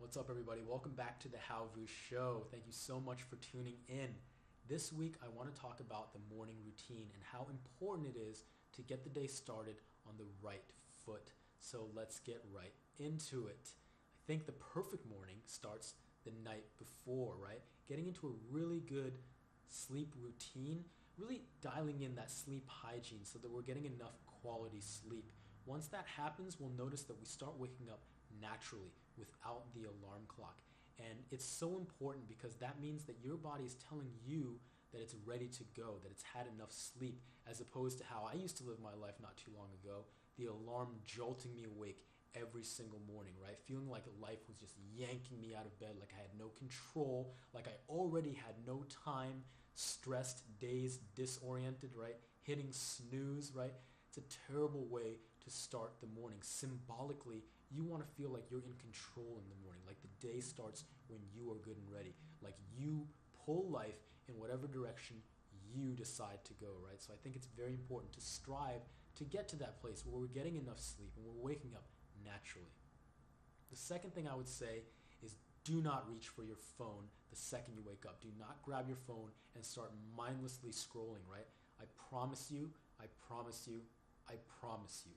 What's up, everybody? Welcome back to the How Vu Show. Thank you so much for tuning in. This week, I want to talk about the morning routine and how important it is to get the day started on the right foot. So let's get right into it. I think the perfect morning starts the night before, right? Getting into a really good sleep routine, really dialing in that sleep hygiene so that we're getting enough quality sleep. Once that happens, we'll notice that we start waking up naturally without the alarm clock. And it's so important because that means that your body is telling you that it's ready to go, that it's had enough sleep, as opposed to how I used to live my life not too long ago, the alarm jolting me awake every single morning, right? Feeling like life was just yanking me out of bed, like I had no control, like I already had no time, stressed, dazed, disoriented, right? Hitting snooze, right? It's a terrible way to start the morning. Symbolically, you want to feel like you're in control in the morning, like the day starts when you are good and ready, like you pull life in whatever direction you decide to go, right? So I think it's very important to strive to get to that place where we're getting enough sleep and we're waking up naturally. The second thing I would say is do not reach for your phone the second you wake up. Do not grab your phone and start mindlessly scrolling, right? I promise you, I promise you, I promise you,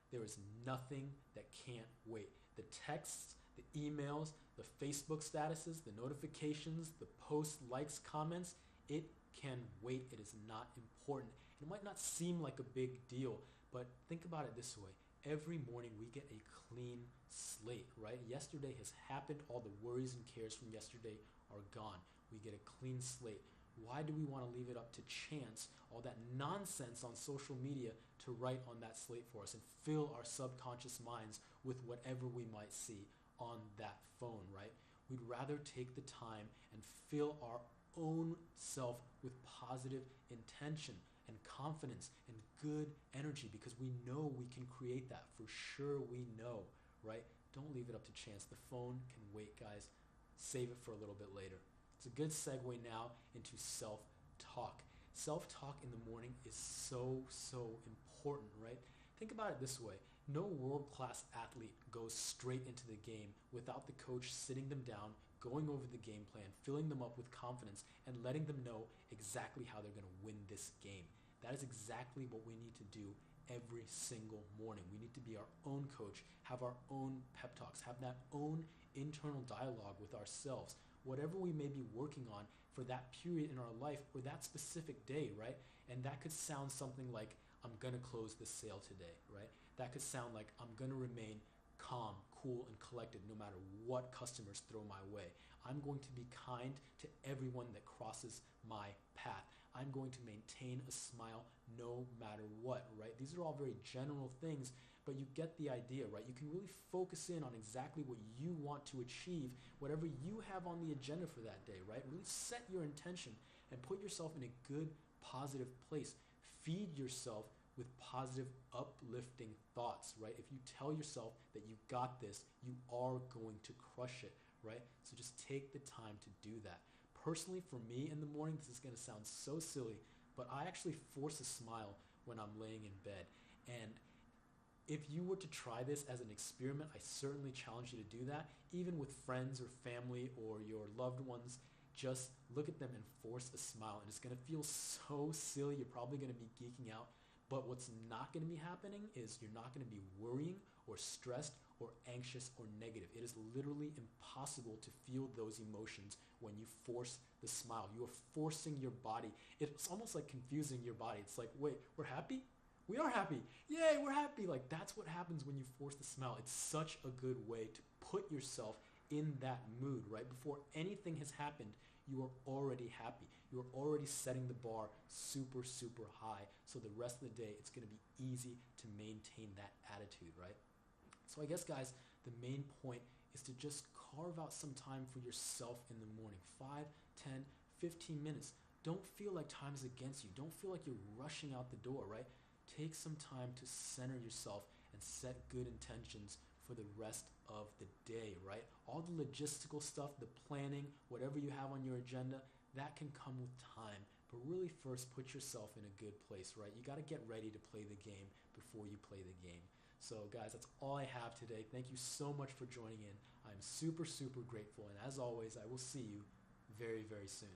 there is nothing that can't wait. The texts, the emails, the Facebook statuses, the notifications, the posts, likes, comments, it can wait. It is not important. It might not seem like a big deal, but think about it this way. Every morning we get a clean slate, right? Yesterday has happened. All the worries and cares from yesterday are gone. We get a clean slate. Why do we want to leave it up to chance, all that nonsense on social media, to write on that slate for us and fill our subconscious minds with whatever we might see on that phone, right? We'd rather take the time and fill our own self with positive intention and confidence and good energy because we know we can create that. For sure we know, right? Don't leave it up to chance. The phone can wait, guys. Save it for a little bit later. It's a good segue now into self-talk. Self-talk in the morning is so important, right? Think about it this way. No world-class athlete goes straight into the game without the coach sitting them down, going over the game plan, filling them up with confidence, and letting them know exactly how they're going to win this game. That is exactly what we need to do every single morning. We need to be our own coach, have our own pep talks, have that own internal dialogue with ourselves. Whatever we may be working on for that period in our life or that specific day, right? And that could sound something like, I'm going to close this sale today, right? That could sound like I'm going to remain calm, cool, and collected no matter what customers throw my way. I'm going to be kind to everyone that crosses my path. I'm going to maintain a smile no matter what, right? These are all very general things, but you get the idea, right? You can really focus in on exactly what you want to achieve, whatever you have on the agenda for that day, right? Really set your intention and put yourself in a good, positive place. Feed yourself with positive, uplifting thoughts, right? If you tell yourself that you got this, you are going to crush it, right? So just take the time to do that. Personally, for me in the morning, this is going to sound so silly, but I actually force a smile when I'm laying in bed. And if you were to try this as an experiment, I certainly challenge you to do that. Even with friends or family or your loved ones, just look at them and force a smile. And it's going to feel so silly. You're probably going to be geeking out. But what's not going to be happening is you're not going to be worrying or stressed or anxious or negative. It is literally impossible to feel those emotions when you force the smile. You are forcing your body. It's almost like confusing your body. It's like, wait, we're happy? We are happy. Yay, we're happy. Like, that's what happens when you force the smile. It's such a good way to put yourself in that mood, right? Before anything has happened, you are already happy. You're already setting the bar super high. So the rest of the day, it's going to be easy to maintain that attitude, right? So I guess, guys, the main point is to just carve out some time for yourself in the morning. 5, 10, 15 minutes. Don't feel like time is against you. Don't feel like you're rushing out the door, right? Take some time to center yourself and set good intentions for the rest of the day, right? All the logistical stuff, the planning, whatever you have on your agenda, that can come with time. But really first put yourself in a good place, right? You got to get ready to play the game before you play the game. So guys, that's all I have today. Thank you so much for joining in. I'm super, super grateful. And as always, I will see you very, very soon.